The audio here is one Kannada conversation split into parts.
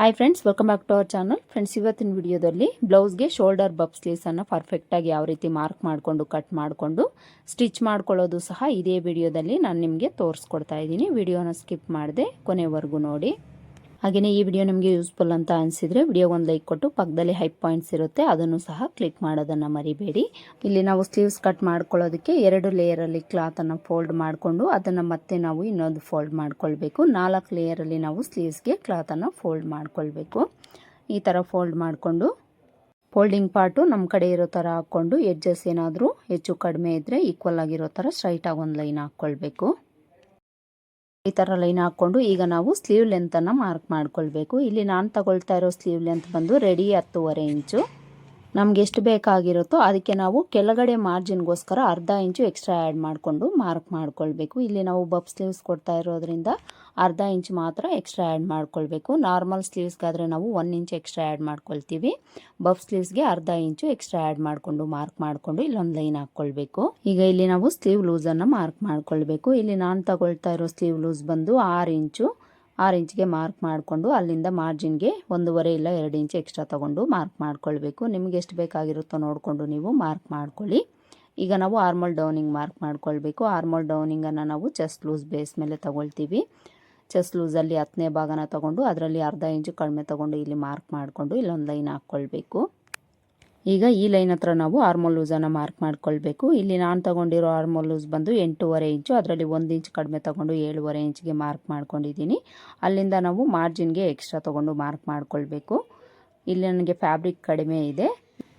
Hi friends, welcome back to our channel. Friends, ಇವತ್ತಿನ ವಿಡಿಯೋದಲ್ಲಿ ಬ್ಲೌಸ್ಗೆ ಶೋಲ್ಡರ್ ಬಬ್ ಸ್ಲೀವ್ಸನ್ನು ಪರ್ಫೆಕ್ಟಾಗಿ ಯಾವ ರೀತಿ ಮಾರ್ಕ್ ಮಾಡಿಕೊಂಡು ಕಟ್ ಮಾಡಿಕೊಂಡು ಸ್ಟಿಚ್ ಮಾಡ್ಕೊಳ್ಳೋದು ಸಹ ಇದೇ ವಿಡಿಯೋದಲ್ಲಿ ನಾನು ನಿಮಗೆ ತೋರಿಸ್ಕೊಡ್ತಾ ಇದ್ದೀನಿ. ವಿಡಿಯೋನ ಸ್ಕಿಪ್ ಮಾಡದೆ ಕೊನೆವರೆಗೂ ನೋಡಿ. ಹಾಗೆಯೇ ಈ ವಿಡಿಯೋ ನಿಮಗೆ ಯೂಸ್ಫುಲ್ ಅಂತ ಅನಿಸಿದರೆ ವಿಡಿಯೋಗೆ ಒಂದು ಲೈಕ್ ಕೊಟ್ಟು ಪಕ್ಕದಲ್ಲಿ ಹೈ ಪಾಯಿಂಟ್ಸ್ ಇರುತ್ತೆ ಅದನ್ನು ಸಹ ಕ್ಲಿಕ್ ಮಾಡೋದನ್ನು ಮರಿಬೇಡಿ. ಇಲ್ಲಿ ನಾವು ಸ್ಲೀವ್ಸ್ ಕಟ್ ಮಾಡ್ಕೊಳ್ಳೋದಕ್ಕೆ 2 ಲೇಯರಲ್ಲಿ ಕ್ಲಾತನ್ನು ಫೋಲ್ಡ್ ಮಾಡಿಕೊಂಡು ಅದನ್ನು ಮತ್ತೆ ನಾವು ಇನ್ನೊಂದು ಫೋಲ್ಡ್ ಮಾಡ್ಕೊಳ್ಬೇಕು. 4 ಲೇಯರಲ್ಲಿ ನಾವು ಸ್ಲೀವ್ಸ್ಗೆ ಕ್ಲಾತನ್ನು ಫೋಲ್ಡ್ ಮಾಡ್ಕೊಳ್ಬೇಕು. ಈ ಥರ ಫೋಲ್ಡ್ ಮಾಡಿಕೊಂಡು ಫೋಲ್ಡಿಂಗ್ ಪಾರ್ಟು ನಮ್ಮ ಕಡೆ ಇರೋ ಥರ ಹಾಕ್ಕೊಂಡು ಎಡ್ಜಸ್ ಏನಾದರೂ ಹೆಚ್ಚು ಕಡಿಮೆ ಇದ್ದರೆ ಈಕ್ವಲ್ ಆಗಿರೋ ಥರ ಸ್ಟ್ರೈಟಾಗಿ ಒಂದು ಲೈನ್ ಹಾಕ್ಕೊಳ್ಬೇಕು. ಈ ಥರ ಲೈನ್ ಹಾಕ್ಕೊಂಡು ಈಗ ನಾವು ಸ್ಲೀವ್ ಲೆಂತನ್ನು ಮಾರ್ಕ್ ಮಾಡ್ಕೊಳ್ಬೇಕು. ಇಲ್ಲಿ ನಾನು ತಗೊಳ್ತಾ ಇರೋ ಸ್ಲೀವ್ ಲೆಂತ್ ಬಂದು ರೆಡಿ 10.5 ಇಂಚು. ನಮ್ಗೆ ಎಷ್ಟು ಬೇಕಾಗಿರುತ್ತೋ ಅದಕ್ಕೆ ನಾವು ಕೆಳಗಡೆ ಮಾರ್ಜಿನ್ಗೋಸ್ಕರ ಅರ್ಧ ಇಂಚು ಎಕ್ಸ್ಟ್ರಾ ಆ್ಯಡ್ ಮಾಡಿಕೊಂಡು ಮಾರ್ಕ್ ಮಾಡ್ಕೊಳ್ಬೇಕು. ಇಲ್ಲಿ ನಾವು ಬಬ್ ಸ್ಲೀವ್ಸ್ ಕೊಡ್ತಾ ಇರೋದ್ರಿಂದ ಅರ್ಧ ಇಂಚ್ ಮಾತ್ರ ಎಕ್ಸ್ಟ್ರಾ ಆ್ಯಡ್ ಮಾಡ್ಕೊಳ್ಬೇಕು. ನಾರ್ಮಲ್ ಸ್ಲೀವ್ಸ್ಗಾದರೆ ನಾವು 1 ಇಂಚ್ ಎಕ್ಸ್ಟ್ರಾ ಆ್ಯಡ್ ಮಾಡ್ಕೊಳ್ತೀವಿ. ಬಬ್ ಸ್ಲೀವ್ಸ್ಗೆ ಅರ್ಧ ಇಂಚು ಎಕ್ಸ್ಟ್ರಾ ಆ್ಯಡ್ ಮಾಡಿಕೊಂಡು ಮಾರ್ಕ್ ಮಾಡಿಕೊಂಡು ಇಲ್ಲೊಂದು ಲೈನ್ ಹಾಕ್ಕೊಳ್ಬೇಕು. ಈಗ ಇಲ್ಲಿ ನಾವು ಸ್ಲೀವ್ ಲೂಸನ್ನು ಮಾರ್ಕ್ ಮಾಡ್ಕೊಳ್ಬೇಕು. ಇಲ್ಲಿ ನಾನು ತಗೊಳ್ತಾ ಇರೋ ಸ್ಲೀವ್ ಲೂಸ್ ಬಂದು 6 ಇಂಚು. 6 ಇಂಚ್ಗೆ ಮಾರ್ಕ್ ಮಾಡಿಕೊಂಡು ಅಲ್ಲಿಂದ ಮಾರ್ಜಿನ್ಗೆ 1.5 ಇಲ್ಲ 2 ಇಂಚ್ ಎಕ್ಸ್ಟ್ರಾ ತೊಗೊಂಡು ಮಾರ್ಕ್ ಮಾಡ್ಕೊಳ್ಬೇಕು. ನಿಮಗೆ ಎಷ್ಟು ಬೇಕಾಗಿರುತ್ತೋ ನೋಡಿಕೊಂಡು ನೀವು ಮಾರ್ಕ್ ಮಾಡ್ಕೊಳ್ಳಿ. ಈಗ ನಾವು ಆರ್ಮೋಲ್ ಡೌನಿಂಗ್ ಮಾರ್ಕ್ ಮಾಡ್ಕೊಳ್ಬೇಕು. ಆರ್ಮೋಲ್ ಡೌನಿಂಗನ್ನು ನಾವು ಚೆಸ್ಟ್ ಲೂಸ್ ಬೇಸ್ ಮೇಲೆ ತಗೊಳ್ತೀವಿ. ಚೆಸ್ಟ್ ಲೂಸಲ್ಲಿ 10ನೇ ಭಾಗನ ತೊಗೊಂಡು ಅದರಲ್ಲಿ ಅರ್ಧ ಇಂಚು ಕಡಿಮೆ ತೊಗೊಂಡು ಇಲ್ಲಿ ಮಾರ್ಕ್ ಮಾಡಿಕೊಂಡು ಇಲ್ಲೊಂದು ಲೈನ್ ಹಾಕ್ಕೊಳ್ಬೇಕು. ಈಗ ಈ ಲೈನ್ ಹತ್ರ ನಾವು ಆರ್ಮೋಲ್ ಲೂಸನ್ನು ಮಾರ್ಕ್ ಮಾಡ್ಕೊಳ್ಬೇಕು. ಇಲ್ಲಿ ನಾನು ತೊಗೊಂಡಿರೋ ಆರ್ಮೋಲ್ ಲೂಸ್ ಬಂದು 8.5 ಇಂಚು. ಅದರಲ್ಲಿ 1 ಇಂಚ್ ಕಡಿಮೆ ತೊಗೊಂಡು 7.5 ಇಂಚ್ಗೆ ಮಾರ್ಕ್ ಮಾಡ್ಕೊಂಡಿದ್ದೀನಿ. ಅಲ್ಲಿಂದ ನಾವು ಮಾರ್ಜಿನ್ಗೆ ಎಕ್ಸ್ಟ್ರಾ ತೊಗೊಂಡು ಮಾರ್ಕ್ ಮಾಡ್ಕೊಳ್ಬೇಕು. ಇಲ್ಲಿ ನನಗೆ ಫ್ಯಾಬ್ರಿಕ್ ಕಡಿಮೆ ಇದೆ,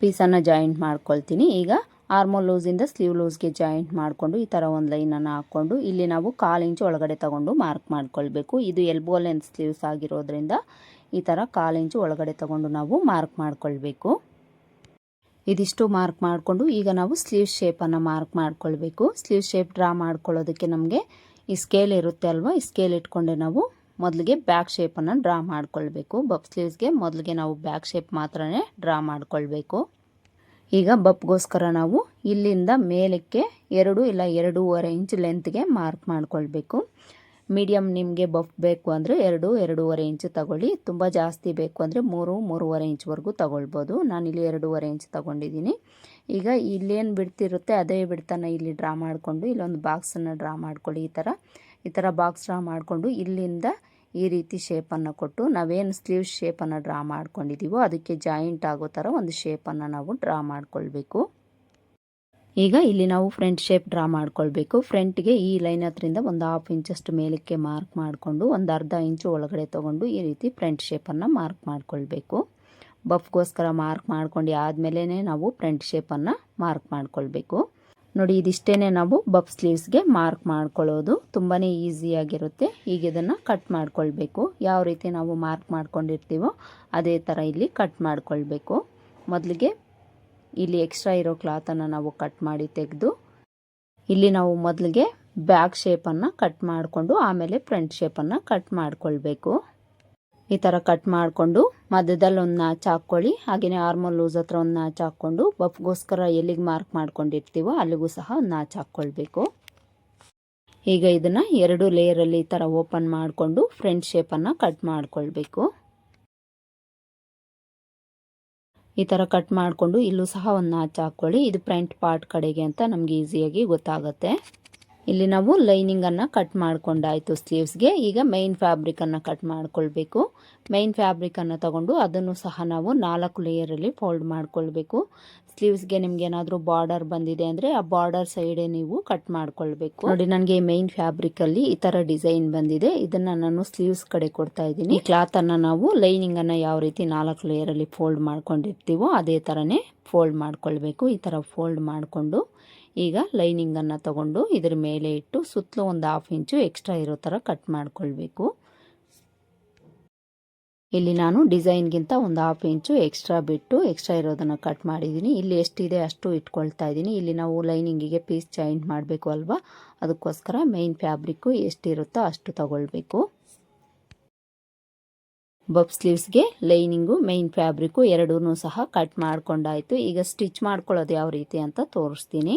ಪೀಸನ್ನು ಜಾಯಿಂಟ್ ಮಾಡ್ಕೊಳ್ತೀನಿ. ಈಗ ಆರ್ಮೋಲ್ ಲೂಸಿಂದ ಸ್ಲೀವ್ ಲೂಸ್ಗೆ ಜಾಯಿಂಟ್ ಮಾಡಿಕೊಂಡು ಈ ಥರ ಒಂದು ಲೈನನ್ನು ಹಾಕ್ಕೊಂಡು ಇಲ್ಲಿ ನಾವು 1/4 ಇಂಚು ಒಳಗಡೆ ತೊಗೊಂಡು ಮಾರ್ಕ್ ಮಾಡ್ಕೊಳ್ಬೇಕು. ಇದು ಎಲ್ಬೋ ಲೆಂತ್ ಸ್ಲೀವ್ಸ್ ಆಗಿರೋದ್ರಿಂದ ಈ ಥರ 1/4 ಇಂಚು ಒಳಗಡೆ ತೊಗೊಂಡು ನಾವು ಮಾರ್ಕ್ ಮಾಡ್ಕೊಳ್ಬೇಕು. ಇದಿಷ್ಟು ಮಾರ್ಕ್ ಮಾಡಿಕೊಂಡು ಈಗ ನಾವು ಸ್ಲೀವ್ ಶೇಪನ್ನು ಮಾರ್ಕ್ ಮಾಡ್ಕೊಳ್ಬೇಕು. ಸ್ಲೀವ್ ಶೇಪ್ ಡ್ರಾ ಮಾಡ್ಕೊಳ್ಳೋದಕ್ಕೆ ನಮಗೆ ಈ ಸ್ಕೇಲ್ ಇರುತ್ತೆ ಅಲ್ವಾ, ಈ ಸ್ಕೇಲ್ ಇಟ್ಕೊಂಡೆ ನಾವು ಮೊದಲಿಗೆ ಬ್ಯಾಕ್ ಶೇಪನ್ನು ಡ್ರಾ ಮಾಡ್ಕೊಳ್ಬೇಕು. ಬಬ್ ಸ್ಲೀವ್ಸ್ಗೆ ಮೊದಲಿಗೆ ನಾವು ಬ್ಯಾಕ್ ಶೇಪ್ ಮಾತ್ರನೇ ಡ್ರಾ ಮಾಡ್ಕೊಳ್ಬೇಕು. ಈಗ ಬಬ್ಗೋಸ್ಕರ ನಾವು ಇಲ್ಲಿಂದ ಮೇಲಕ್ಕೆ 2 ಇಲ್ಲ 2.5 ಇಂಚ್ ಲೆಂತ್ಗೆ ಮಾರ್ಕ್ ಮಾಡ್ಕೊಳ್ಬೇಕು. ಮೀಡಿಯಮ್ ನಿಮಗೆ ಬಫ್ ಬೇಕು ಅಂದರೆ 2-2.5 ಇಂಚು ತಗೊಳ್ಳಿ. ತುಂಬ ಜಾಸ್ತಿ ಬೇಕು ಅಂದರೆ 3-3.5 ಇಂಚ್ವರೆಗೂ ತಗೊಳ್ಬೋದು. ನಾನಿಲ್ಲಿ 2.5 ಇಂಚ್ ತಗೊಂಡಿದ್ದೀನಿ. ಈಗ ಇಲ್ಲೇನು ಬಿಡ್ತಿರುತ್ತೆ ಅದೇ ಬಿಡ್ತನ್ನು ಇಲ್ಲಿ ಡ್ರಾ ಮಾಡಿಕೊಂಡು ಇಲ್ಲೊಂದು ಬಾಕ್ಸನ್ನು ಡ್ರಾ ಮಾಡ್ಕೊಳ್ಳಿ. ಈ ಥರ ಬಾಕ್ಸ್ ಡ್ರಾ ಮಾಡಿಕೊಂಡು ಇಲ್ಲಿಂದ ಈ ರೀತಿ ಶೇಪನ್ನು ಕೊಟ್ಟು ನಾವೇನು ಸ್ಲೀವ್ ಶೇಪನ್ನು ಡ್ರಾ ಮಾಡ್ಕೊಂಡಿದ್ದೀವೋ ಅದಕ್ಕೆ ಜಾಯಿಂಟ್ ಆಗೋ ಥರ ಒಂದು ಶೇಪನ್ನು ನಾವು ಡ್ರಾ ಮಾಡ್ಕೊಳ್ಬೇಕು. ಈಗ ಇಲ್ಲಿ ನಾವು ಫ್ರಂಟ್ ಶೇಪ್ ಡ್ರಾ ಮಾಡ್ಕೊಳ್ಬೇಕು. ಫ್ರಂಟ್ಗೆ ಈ ಲೈನ್ ಹತ್ರಿಂದ ಒಂದು 1/2 ಇಂಚಷ್ಟು ಮೇಲಕ್ಕೆ ಮಾರ್ಕ್ ಮಾಡಿಕೊಂಡು ಒಂದು ಅರ್ಧ ಇಂಚು ಒಳಗಡೆ ತೊಗೊಂಡು ಈ ರೀತಿ ಫ್ರಂಟ್ ಶೇಪನ್ನು ಮಾರ್ಕ್ ಮಾಡ್ಕೊಳ್ಬೇಕು. ಬಫ್ಗೋಸ್ಕರ ಮಾರ್ಕ್ ಮಾಡ್ಕೊಂಡು ಆದಮೇಲೆ ನಾವು ಫ್ರಂಟ್ ಶೇಪನ್ನು ಮಾರ್ಕ್ ಮಾಡ್ಕೊಳ್ಬೇಕು. ನೋಡಿ, ಇದಿಷ್ಟೇ ನಾವು ಬಫ್ ಸ್ಲೀವ್ಸ್ಗೆ ಮಾರ್ಕ್ ಮಾಡ್ಕೊಳ್ಳೋದು. ತುಂಬಾ ಈಸಿಯಾಗಿರುತ್ತೆ. ಈಗ ಇದನ್ನು ಕಟ್ ಮಾಡ್ಕೊಳ್ಬೇಕು. ಯಾವ ರೀತಿ ನಾವು ಮಾರ್ಕ್ ಮಾಡ್ಕೊಂಡಿರ್ತೀವೋ ಅದೇ ಥರ ಇಲ್ಲಿ ಕಟ್ ಮಾಡ್ಕೊಳ್ಬೇಕು. ಮೊದಲಿಗೆ ಇಲ್ಲಿ ಎಕ್ಸ್ಟ್ರಾ ಇರೋ ಕ್ಲಾತನ್ನು ನಾವು ಕಟ್ ಮಾಡಿ ತೆಗೆದು ಇಲ್ಲಿ ನಾವು ಮೊದಲಿಗೆ ಬ್ಯಾಕ್ ಶೇಪನ್ನು ಕಟ್ ಮಾಡಿಕೊಂಡು ಆಮೇಲೆ ಫ್ರಂಟ್ ಶೇಪನ್ನು ಕಟ್ ಮಾಡ್ಕೊಳ್ಬೇಕು. ಈ ಥರ ಕಟ್ ಮಾಡಿಕೊಂಡು ಮಧ್ಯದಲ್ಲಿ ಒಂದು ನಾಚ್ ಹಾಕ್ಕೊಳ್ಳಿ. ಹಾಗೆಯೇ ಆರ್ಮೋಲ್ ಲೂಸ್ ಹತ್ರ ಒಂದು ನಾಚ್ ಹಾಕ್ಕೊಂಡು ಬಫ್ಗೋಸ್ಕರ ಎಲ್ಲಿಗೆ ಮಾರ್ಕ್ ಮಾಡ್ಕೊಂಡಿರ್ತೀವೋ ಅಲ್ಲಿಗೂ ಸಹ ಒಂದು ನಾಚ್ ಹಾಕ್ಕೊಳ್ಬೇಕು. ಈಗ ಇದನ್ನು 2 ಲೇಯರಲ್ಲಿ ಈ ಥರ ಓಪನ್ ಮಾಡಿಕೊಂಡು ಫ್ರಂಟ್ ಶೇಪನ್ನು ಕಟ್ ಮಾಡ್ಕೊಳ್ಬೇಕು. ಈ ಥರ ಕಟ್ ಮಾಡಿಕೊಂಡು ಇಲ್ಲೂ ಸಹ ಒಂದು ನಾಚ್ ಹಾಕ್ಕೊಳ್ಳಿ. ಇದು ಫ್ರಂಟ್ ಪಾರ್ಟ್ ಕಡೆಗೆ ಅಂತ ನಮಗೆ ಈಸಿಯಾಗಿ ಗೊತ್ತಾಗುತ್ತೆ. ಇಲ್ಲಿ ನಾವು ಲೈನಿಂಗನ್ನು ಕಟ್ ಮಾಡ್ಕೊಂಡಾಯಿತು ಸ್ಲೀವ್ಸ್ಗೆ. ಈಗ ಮೈನ್ ಫ್ಯಾಬ್ರಿಕನ್ನು ಕಟ್ ಮಾಡ್ಕೊಳ್ಬೇಕು. ಮೈನ್ ಫ್ಯಾಬ್ರಿಕನ್ನು ತಗೊಂಡು ಅದನ್ನು ಸಹ ನಾವು 4 ಲೇಯರಲ್ಲಿ ಫೋಲ್ಡ್ ಮಾಡ್ಕೊಳ್ಬೇಕು. ಸ್ಲೀವ್ಸ್ಗೆ ನಿಮ್ಗೆ ಏನಾದರೂ ಬಾರ್ಡರ್ ಬಂದಿದೆ ಅಂದರೆ ಆ ಬಾರ್ಡರ್ ಸೈಡೇ ನೀವು ಕಟ್ ಮಾಡ್ಕೊಳ್ಬೇಕು. ನೋಡಿ, ನನಗೆ ಮೈನ್ ಫ್ಯಾಬ್ರಿಕಲ್ಲಿ ಈ ಥರ ಡಿಸೈನ್ ಬಂದಿದೆ. ಇದನ್ನು ನಾನು ಸ್ಲೀವ್ಸ್ ಕಡೆ ಕೊಡ್ತಾ ಇದ್ದೀನಿ. ಈ ಕ್ಲಾತನ್ನು ನಾವು ಲೈನಿಂಗನ್ನು ಯಾವ ರೀತಿ 4 ಲೇಯರಲ್ಲಿ ಫೋಲ್ಡ್ ಮಾಡ್ಕೊಂಡಿರ್ತೀವೋ ಅದೇ ಥರನೇ ಫೋಲ್ಡ್ ಮಾಡ್ಕೊಳ್ಬೇಕು. ಈ ಥರ ಫೋಲ್ಡ್ ಮಾಡಿಕೊಂಡು ಈಗ ಲೈನಿಂಗನ್ನು ತಗೊಂಡು ಇದ್ರ ಮೇಲೆ ಇಟ್ಟು ಸುತ್ತಲೂ ಒಂದು 1/2 ಇಂಚು ಎಕ್ಸ್ಟ್ರಾ ಇರೋ ಥರ ಕಟ್ ಮಾಡ್ಕೊಳ್ಬೇಕು. ಇಲ್ಲಿ ನಾನು ಡಿಸೈನ್ಗಿಂತ ಒಂದು 1/2 ಇಂಚು ಎಕ್ಸ್ಟ್ರಾ ಬಿಟ್ಟು ಎಕ್ಸ್ಟ್ರಾ ಇರೋದನ್ನು ಕಟ್ ಮಾಡಿದ್ದೀನಿ. ಇಲ್ಲಿ ಎಷ್ಟಿದೆ ಅಷ್ಟು ಇಟ್ಕೊಳ್ತಾ ಇದ್ದೀನಿ. ಇಲ್ಲಿ ನಾವು ಲೈನಿಂಗಿಗೆ ಪೀಸ್ ಜಾಯಿಂಟ್ ಮಾಡಬೇಕು ಅಲ್ವಾ, ಅದಕ್ಕೋಸ್ಕರ ಮೈನ್ ಫ್ಯಾಬ್ರಿಕ್ಕು ಎಷ್ಟಿರುತ್ತೋ ಅಷ್ಟು ತಗೊಳ್ಬೇಕು. ಬಬ್ ಸ್ಲೀವ್ಸ್ಗೆ ಲೈನಿಂಗು ಮೈನ್ ಫ್ಯಾಬ್ರಿಕ್ಕು ಎರಡೂ ಸಹ ಕಟ್ ಮಾಡ್ಕೊಂಡಾಯಿತು. ಈಗ ಸ್ಟಿಚ್ ಮಾಡ್ಕೊಳ್ಳೋದು ಯಾವ ರೀತಿ ಅಂತ ತೋರಿಸ್ತೀನಿ.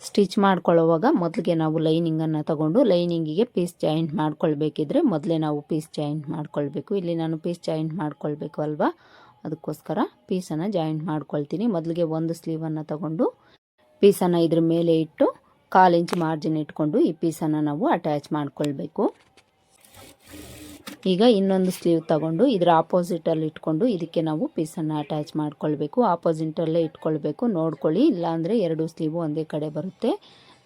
ಸ್ಟಿಚ್ ಮಾಡ್ಕೊಳ್ಳೋವಾಗ ಮೊದಲಿಗೆ ನಾವು ಲೈನಿಂಗನ್ನು ತಗೊಂಡು ಲೈನಿಂಗಿಗೆ ಪೀಸ್ ಜಾಯಿಂಟ್ ಮಾಡ್ಕೊಳ್ಬೇಕಿದ್ರೆ ಮೊದಲೇ ನಾವು ಪೀಸ್ ಜಾಯಿಂಟ್ ಮಾಡ್ಕೊಳ್ಬೇಕು. ಇಲ್ಲಿ ನಾನು ಪೀಸ್ ಜಾಯಿಂಟ್ ಮಾಡ್ಕೊಳ್ಬೇಕು ಅಲ್ವಾ, ಅದಕ್ಕೋಸ್ಕರ ಪೀಸನ್ನು ಜಾಯಿಂಟ್ ಮಾಡ್ಕೊಳ್ತೀನಿ. ಮೊದಲಿಗೆ ಒಂದು ಸ್ಲೀವನ್ನು ತಗೊಂಡು ಪೀಸನ್ನು ಇದ್ರ ಮೇಲೆ ಇಟ್ಟು 1/4 ಇಂಚ್ ಮಾರ್ಜಿನ್ ಇಟ್ಕೊಂಡು ಈ ಪೀಸನ್ನು ನಾವು ಅಟ್ಯಾಚ್ ಮಾಡ್ಕೊಳ್ಬೇಕು. ಈಗ ಇನ್ನೊಂದು ಸ್ಲೀವ್ ತಗೊಂಡು ಇದರ ಆಪೋಸಿಟಲ್ಲಿ ಇಟ್ಕೊಂಡು ಇದಕ್ಕೆ ನಾವು ಪೀಸನ್ನು ಅಟ್ಯಾಚ್ ಮಾಡ್ಕೊಳ್ಬೇಕು. ಆಪೋಸಿಟಲ್ಲೇ ಇಟ್ಕೊಳ್ಬೇಕು, ನೋಡ್ಕೊಳ್ಳಿ, ಇಲ್ಲಾಂದರೆ 2 ಸ್ಲೀವು ಒಂದೇ ಕಡೆ ಬರುತ್ತೆ.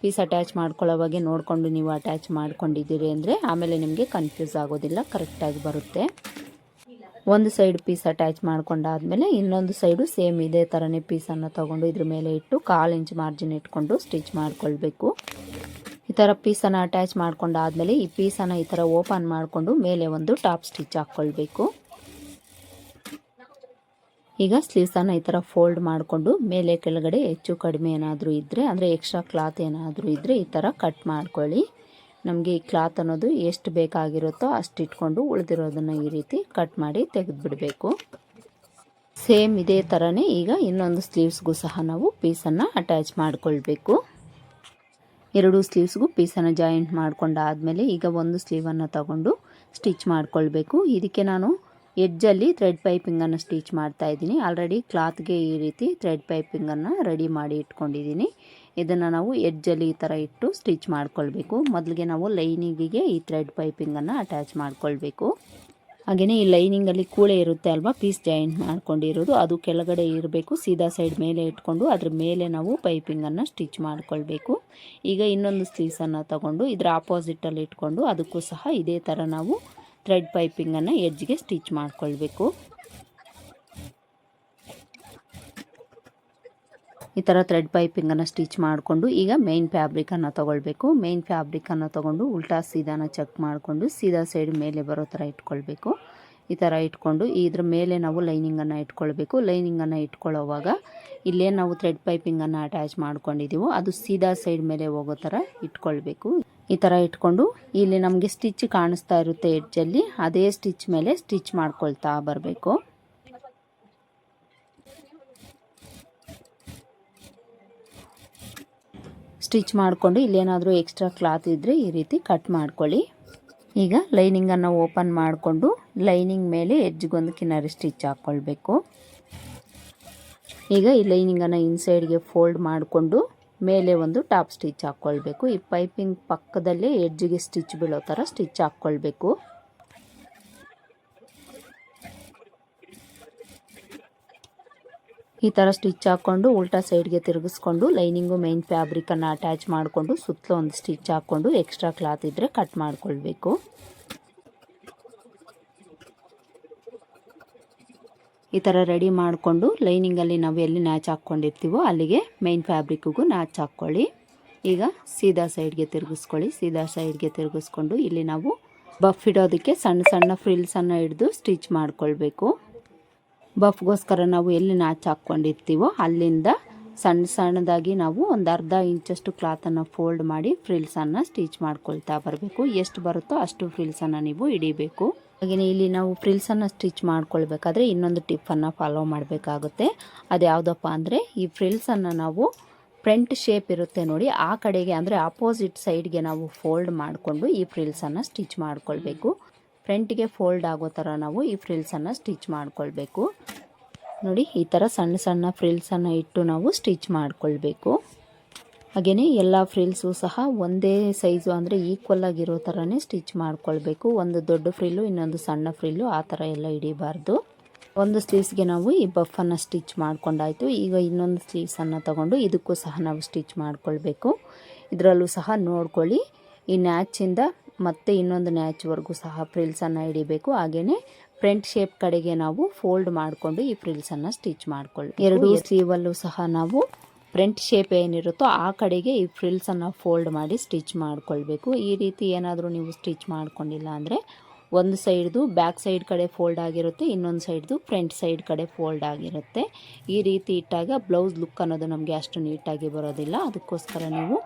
ಪೀಸ್ ಅಟ್ಯಾಚ್ ಮಾಡ್ಕೊಳ್ಳೋವಾಗೆ ನೋಡಿಕೊಂಡು ನೀವು ಅಟ್ಯಾಚ್ ಮಾಡ್ಕೊಂಡಿದ್ದೀರಿ ಅಂದರೆ ಆಮೇಲೆ ನಿಮಗೆ ಕನ್ಫ್ಯೂಸ್ ಆಗೋದಿಲ್ಲ, ಕರೆಕ್ಟಾಗಿ ಬರುತ್ತೆ. ಒಂದು ಸೈಡ್ ಪೀಸ್ ಅಟ್ಯಾಚ್ ಮಾಡ್ಕೊಂಡಾದಮೇಲೆ ಇನ್ನೊಂದು ಸೈಡು ಸೇಮ್ ಇದೇ ಥರನೇ ಪೀಸನ್ನು ತಗೊಂಡು ಇದ್ರ ಮೇಲೆ ಇಟ್ಟು 1/4 ಇಂಚ್ ಮಾರ್ಜಿನ್ ಇಟ್ಕೊಂಡು ಸ್ಟಿಚ್ ಮಾಡ್ಕೊಳ್ಬೇಕು. ಈ ಥರ ಪೀಸನ್ನು ಅಟ್ಯಾಚ್ ಮಾಡ್ಕೊಂಡಾದಮೇಲೆ ಈ ಪೀಸನ್ನು ಈ ಥರ ಓಪನ್ ಮಾಡಿಕೊಂಡು ಮೇಲೆ ಒಂದು ಟಾಪ್ ಸ್ಟಿಚ್ ಹಾಕ್ಕೊಳ್ಬೇಕು. ಈಗ ಸ್ಲೀವ್ಸನ್ನು ಈ ಥರ ಫೋಲ್ಡ್ ಮಾಡಿಕೊಂಡು ಮೇಲೆ ಕೆಳಗಡೆ ಹೆಚ್ಚು ಕಡಿಮೆ ಏನಾದರೂ ಇದ್ದರೆ, ಅಂದರೆ ಎಕ್ಸ್ಟ್ರಾ ಕ್ಲಾತ್ ಏನಾದರೂ ಇದ್ದರೆ ಈ ಥರ ಕಟ್ ಮಾಡ್ಕೊಳ್ಳಿ. ನಮಗೆ ಈ ಕ್ಲಾತ್ ಅನ್ನೋದು ಎಷ್ಟು ಬೇಕಾಗಿರುತ್ತೋ ಅಷ್ಟು ಇಟ್ಕೊಂಡು ಉಳಿದಿರೋದನ್ನು ಈ ರೀತಿ ಕಟ್ ಮಾಡಿ ತೆಗೆದುಬಿಡಬೇಕು. ಸೇಮ್ ಇದೇ ಥರನೇ ಈಗ ಇನ್ನೊಂದು ಸ್ಲೀವ್ಸ್ಗೂ ಸಹ ನಾವು ಪೀಸನ್ನು ಅಟ್ಯಾಚ್ ಮಾಡಿಕೊಳ್ಬೇಕು. 2 ಸ್ಲೀವ್ಸ್ಗೂ ಪೀಸನ್ನು ಜಾಯಿಂಟ್ ಮಾಡ್ಕೊಂಡಾದಮೇಲೆ ಈಗ ಒಂದು ಸ್ಲೀವನ್ನು ತಗೊಂಡು ಸ್ಟಿಚ್ ಮಾಡ್ಕೊಳ್ಬೇಕು. ಇದಕ್ಕೆ ನಾನು ಎಡ್ಜಲ್ಲಿ ಥ್ರೆಡ್ ಪೈಪಿಂಗನ್ನು ಸ್ಟಿಚ್ ಮಾಡ್ತಾ ಇದ್ದೀನಿ. ಆಲ್ರೆಡಿ ಕ್ಲಾತ್ಗೆ ಈ ರೀತಿ ಥ್ರೆಡ್ ಪೈಪಿಂಗನ್ನು ರೆಡಿ ಮಾಡಿ ಇಟ್ಕೊಂಡಿದ್ದೀನಿ. ಇದನ್ನು ನಾವು ಎಡ್ಜಲ್ಲಿ ಈ ಥರ ಇಟ್ಟು ಸ್ಟಿಚ್ ಮಾಡ್ಕೊಳ್ಬೇಕು. ಮೊದಲಿಗೆ ನಾವು ಲೈನಿಂಗಿಗೆ ಈ ಥ್ರೆಡ್ ಪೈಪಿಂಗನ್ನು ಅಟ್ಯಾಚ್ ಮಾಡ್ಕೊಳ್ಬೇಕು. ಹಾಗೆಯೇ ಈ ಲೈನಿಂಗಲ್ಲಿ ಕೂಳೆ ಇರುತ್ತೆ ಅಲ್ವಾ, ಪೀಸ್ ಜಾಯಿಂಟ್ ಮಾಡ್ಕೊಂಡಿರೋದು, ಅದು ಕೆಳಗಡೆ ಇರಬೇಕು. ಸೀದಾ ಸೈಡ್ ಮೇಲೆ ಇಟ್ಕೊಂಡು ಅದ್ರ ಮೇಲೆ ನಾವು ಪೈಪಿಂಗನ್ನು ಸ್ಟಿಚ್ ಮಾಡ್ಕೊಳ್ಬೇಕು. ಈಗ ಇನ್ನೊಂದು ಸ್ಲೀವ್ಸನ್ನು ತಗೊಂಡು ಇದರ ಆಪೋಸಿಟಲ್ಲಿ ಇಟ್ಕೊಂಡು ಅದಕ್ಕೂ ಸಹ ಇದೇ ಥರ ನಾವು ಥ್ರೆಡ್ ಪೈಪಿಂಗನ್ನು ಎಡ್ಜ್ಗೆ ಸ್ಟಿಚ್ ಮಾಡ್ಕೊಳ್ಬೇಕು. ಈ ಥರ ಥ್ರೆಡ್ ಪೈಪಿಂಗನ್ನು ಸ್ಟಿಚ್ ಮಾಡಿಕೊಂಡು ಈಗ ಮೇನ್ ಫ್ಯಾಬ್ರಿಕನ್ನು ತೊಗೊಳ್ಬೇಕು. ಮೇನ್ ಫ್ಯಾಬ್ರಿಕನ್ನು ತೊಗೊಂಡು ಉಲ್ಟಾ ಸೀದಾನ ಚೆಕ್ ಮಾಡಿಕೊಂಡು ಸೀದಾ ಸೈಡ್ ಮೇಲೆ ಬರೋ ಥರ ಇಟ್ಕೊಳ್ಬೇಕು. ಈ ಥರ ಇಟ್ಕೊಂಡು ಇದ್ರ ಮೇಲೆ ನಾವು ಲೈನಿಂಗನ್ನು ಇಟ್ಕೊಳ್ಬೇಕು. ಲೈನಿಂಗನ್ನು ಇಟ್ಕೊಳ್ಳೋವಾಗ ಇಲ್ಲೇ ನಾವು ಥ್ರೆಡ್ ಪೈಪಿಂಗನ್ನು ಅಟ್ಯಾಚ್ ಮಾಡ್ಕೊಂಡಿದ್ದೀವೋ ಅದು ಸೀದಾ ಸೈಡ್ ಮೇಲೆ ಹೋಗೋ ಥರ ಇಟ್ಕೊಳ್ಬೇಕು. ಈ ಥರ ಇಟ್ಕೊಂಡು ಇಲ್ಲಿ ನಮಗೆ ಸ್ಟಿಚ್ ಕಾಣಿಸ್ತಾ ಇರುತ್ತೆ ಎಡ್ಜಲ್ಲಿ, ಅದೇ ಸ್ಟಿಚ್ ಮೇಲೆ ಸ್ಟಿಚ್ ಮಾಡ್ಕೊಳ್ತಾ ಬರಬೇಕು. ಸ್ಟಿಚ್ ಮಾಡಿಕೊಂಡು ಇಲ್ಲೇನಾದರೂ ಎಕ್ಸ್ಟ್ರಾ ಕ್ಲಾತ್ ಇದ್ದರೆ ಈ ರೀತಿ ಕಟ್ ಮಾಡ್ಕೊಳ್ಳಿ. ಈಗ ಲೈನಿಂಗನ್ನು ಓಪನ್ ಮಾಡಿಕೊಂಡು ಲೈನಿಂಗ್ ಮೇಲೆ ಎಡ್ಜ್ಗೊಂದು ಕಿನಾರಿ ಸ್ಟಿಚ್ ಹಾಕ್ಕೊಳ್ಬೇಕು. ಈಗ ಈ ಲೈನಿಂಗನ್ನು ಇನ್ಸೈಡ್ಗೆ ಫೋಲ್ಡ್ ಮಾಡಿಕೊಂಡು ಮೇಲೆ ಒಂದು ಟಾಪ್ ಸ್ಟಿಚ್ ಹಾಕ್ಕೊಳ್ಬೇಕು. ಈ ಪೈಪಿಂಗ್ ಪಕ್ಕದಲ್ಲೇ ಎಡ್ಜಿಗೆ ಸ್ಟಿಚ್ ಬೀಳೋ ಥರ ಸ್ಟಿಚ್ ಹಾಕ್ಕೊಳ್ಬೇಕು. ಈ ಥರ ಸ್ಟಿಚ್ ಹಾಕ್ಕೊಂಡು ಉಲ್ಟಾ ಸೈಡ್ಗೆ ತಿರುಗಿಸ್ಕೊಂಡು ಲೈನಿಂಗು ಮೇನ್ ಫ್ಯಾಬ್ರಿಕನ್ನು ಅಟ್ಯಾಚ್ ಮಾಡಿಕೊಂಡು ಸುತ್ತಲೂ ಒಂದು ಸ್ಟಿಚ್ ಹಾಕ್ಕೊಂಡು ಎಕ್ಸ್ಟ್ರಾ ಕ್ಲಾತ್ ಇದ್ದರೆ ಕಟ್ ಮಾಡ್ಕೊಳ್ಬೇಕು. ಈ ಥರ ರೆಡಿ ಮಾಡಿಕೊಂಡು ಲೈನಿಂಗಲ್ಲಿ ನಾವು ಎಲ್ಲಿ ನ್ಯಾಚ್ ಹಾಕ್ಕೊಂಡಿರ್ತೀವೋ ಅಲ್ಲಿಗೆ ಮೇನ್ ಫ್ಯಾಬ್ರಿಕ್ಕಿಗೂ ನ್ಯಾಚ್ ಹಾಕ್ಕೊಳ್ಳಿ. ಈಗ ಸೀದಾ ಸೈಡ್ಗೆ ತಿರುಗಿಸ್ಕೊಳ್ಳಿ. ಸೀದಾ ಸೈಡ್ಗೆ ತಿರುಗಿಸ್ಕೊಂಡು ಇಲ್ಲಿ ನಾವು ಬಫ್ ಇಡೋದಕ್ಕೆ ಸಣ್ಣ ಸಣ್ಣ ಫ್ರಿಲ್ಸನ್ನು ಹಿಡಿದು ಸ್ಟಿಚ್ ಮಾಡ್ಕೊಳ್ಬೇಕು. ಬಫ್ಗೋಸ್ಕರ ನಾವು ಎಲ್ಲಿ ನ್ಯಾಚ್ ಹಾಕ್ಕೊಂಡಿರ್ತೀವೋ ಅಲ್ಲಿಂದ ಸಣ್ಣ ಸಣ್ಣದಾಗಿ ನಾವು ಒಂದು ಅರ್ಧ ಇಂಚಷ್ಟು ಕ್ಲಾತನ್ನು ಫೋಲ್ಡ್ ಮಾಡಿ ಫ್ರಿಲ್ಸನ್ನು ಸ್ಟಿಚ್ ಮಾಡ್ಕೊಳ್ತಾ ಬರಬೇಕು. ಎಷ್ಟು ಬರುತ್ತೋ ಅಷ್ಟು ಫ್ರಿಲ್ಸನ್ನು ನೀವು ಹಿಡಿಬೇಕು. ಹಾಗೆಯೇ ಇಲ್ಲಿ ನಾವು ಫ್ರಿಲ್ಸನ್ನು ಸ್ಟಿಚ್ ಮಾಡ್ಕೊಳ್ಬೇಕಾದ್ರೆ ಇನ್ನೊಂದು ಟಿಪ್ಪನ್ನು ಫಾಲೋ ಮಾಡಬೇಕಾಗುತ್ತೆ. ಅದು ಯಾವುದಪ್ಪ ಅಂದರೆ ಈ ಫ್ರಿಲ್ಸನ್ನು ನಾವು ಫ್ರಂಟ್ ಶೇಪ್ ಇರುತ್ತೆ ನೋಡಿ, ಆ ಕಡೆಗೆ ಅಂದರೆ ಆಪೋಸಿಟ್ ಸೈಡ್ಗೆ ನಾವು ಫೋಲ್ಡ್ ಮಾಡಿಕೊಂಡು ಈ ಫ್ರಿಲ್ಸನ್ನು ಸ್ಟಿಚ್ ಮಾಡ್ಕೊಳ್ಬೇಕು. ಫ್ರಂಟಿಗೆ ಫೋಲ್ಡ್ ಆಗೋ ಥರ ನಾವು ಈ ಫ್ರಿಲ್ಸನ್ನು ಸ್ಟಿಚ್ ಮಾಡ್ಕೊಳ್ಬೇಕು. ನೋಡಿ, ಈ ಥರ ಸಣ್ಣ ಸಣ್ಣ ಫ್ರಿಲ್ಸನ್ನು ಇಟ್ಟು ನಾವು ಸ್ಟಿಚ್ ಮಾಡ್ಕೊಳ್ಬೇಕು. ಹಾಗೆಯೇ ಎಲ್ಲ ಫ್ರಿಲ್ಸು ಸಹ ಒಂದೇ ಸೈಜು ಅಂದರೆ ಈಕ್ವಲ್ ಆಗಿರೋ ಥರನೇ ಸ್ಟಿಚ್ ಮಾಡ್ಕೊಳ್ಬೇಕು. ಒಂದು ದೊಡ್ಡ ಫ್ರಿಲ್ಲು ಇನ್ನೊಂದು ಸಣ್ಣ ಫ್ರಿಲ್ಲು ಆ ಥರ ಎಲ್ಲ ಹಿಡಿಬಾರ್ದು. ಒಂದು ಸ್ಲೀವ್ಸ್ಗೆ ನಾವು ಈ ಬಫನ್ನು ಸ್ಟಿಚ್ ಮಾಡ್ಕೊಂಡಾಯಿತು. ಈಗ ಇನ್ನೊಂದು ಸ್ಲೀವ್ಸನ್ನು ತಗೊಂಡು ಇದಕ್ಕೂ ಸಹ ನಾವು ಸ್ಟಿಚ್ ಮಾಡ್ಕೊಳ್ಬೇಕು. ಇದರಲ್ಲೂ ಸಹ ನೋಡ್ಕೊಳ್ಳಿ, ಈ ನ್ಯಾಚಿಂದ ಮತ್ತು ಇನ್ನೊಂದು ನ್ಯಾಚ್ವರೆಗೂ ಸಹ ಫ್ರಿಲ್ಸನ್ನು ಹಿಡಿಬೇಕು. ಹಾಗೆಯೇ ಫ್ರಂಟ್ ಶೇಪ್ ಕಡೆಗೆ ನಾವು ಫೋಲ್ಡ್ ಮಾಡಿಕೊಂಡು ಈ ಫ್ರಿಲ್ಸನ್ನು ಸ್ಟಿಚ್ ಮಾಡ್ಕೊಳ್ಳಿ. ಎರಡು ಸ್ಲೀವಲ್ಲೂ ಸಹ ನಾವು ಫ್ರಂಟ್ ಶೇಪ್ ಏನಿರುತ್ತೋ ಆ ಕಡೆಗೆ ಈ ಫ್ರಿಲ್ಸನ್ನು ಫೋಲ್ಡ್ ಮಾಡಿ ಸ್ಟಿಚ್ ಮಾಡ್ಕೊಳ್ಬೇಕು. ಈ ರೀತಿ ಏನಾದರೂ ನೀವು ಸ್ಟಿಚ್ ಮಾಡ್ಕೊಂಡಿಲ್ಲ ಅಂದರೆ ಒಂದು ಸೈಡ್ದು ಬ್ಯಾಕ್ ಸೈಡ್ ಕಡೆ ಫೋಲ್ಡ್ ಆಗಿರುತ್ತೆ, ಇನ್ನೊಂದು ಸೈಡ್ದು ಫ್ರಂಟ್ ಸೈಡ್ ಕಡೆ ಫೋಲ್ಡ್ ಆಗಿರುತ್ತೆ. ಈ ರೀತಿ ಇಟ್ಟಾಗ ಬ್ಲೌಸ್ ಲುಕ್ ಅನ್ನೋದು ನಮಗೆ ಅಷ್ಟು ನೀಟಾಗಿ ಬರೋದಿಲ್ಲ. ಅದಕ್ಕೋಸ್ಕರ ನೀವು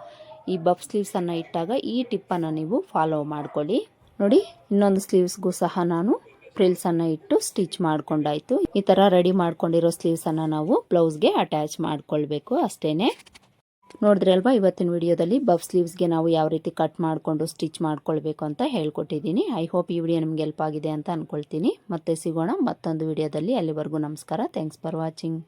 ಈ ಬಫ್ ಸ್ಲೀವ್ಸನ್ನು ಇಟ್ಟಾಗ ಈ ಟಿಪ್ಪನ್ನು ನೀವು ಫಾಲೋ ಮಾಡ್ಕೊಳ್ಳಿ. ನೋಡಿ, ಇನ್ನೊಂದು ಸ್ಲೀವ್ಸ್ಗೂ ಸಹ ನಾನು ಫ್ರಿಲ್ಸನ್ನು ಇಟ್ಟು ಸ್ಟಿಚ್ ಮಾಡ್ಕೊಂಡಾಯಿತು. ಈ ಥರ ರೆಡಿ ಮಾಡ್ಕೊಂಡಿರೋ ಸ್ಲೀವ್ಸನ್ನು ನಾವು ಬ್ಲೌಸ್ಗೆ ಅಟ್ಯಾಚ್ ಮಾಡ್ಕೊಳ್ಬೇಕು ಅಷ್ಟೇ. ನೋಡಿದ್ರೆ ಅಲ್ವಾ ಇವತ್ತಿನ ವಿಡಿಯೋದಲ್ಲಿ ಬಫ್ ಸ್ಲೀವ್ಸ್ಗೆ ನಾವು ಯಾವ ರೀತಿ ಕಟ್ ಮಾಡಿಕೊಂಡು ಸ್ಟಿಚ್ ಮಾಡ್ಕೊಳ್ಬೇಕು ಅಂತ ಹೇಳ್ಕೊಟ್ಟಿದ್ದೀನಿ. ಐ ಹೋಪ್ ಈ ವಿಡಿಯೋ ನಿಮ್ಗೆ ಹೆಲ್ಪ್ ಆಗಿದೆ ಅಂತ ಅಂದ್ಕೊಳ್ತೀನಿ. ಮತ್ತೆ ಸಿಗೋಣ ಮತ್ತೊಂದು ವಿಡಿಯೋದಲ್ಲಿ. ಅಲ್ಲಿವರೆಗೂ ನಮಸ್ಕಾರ. Thanks for watching.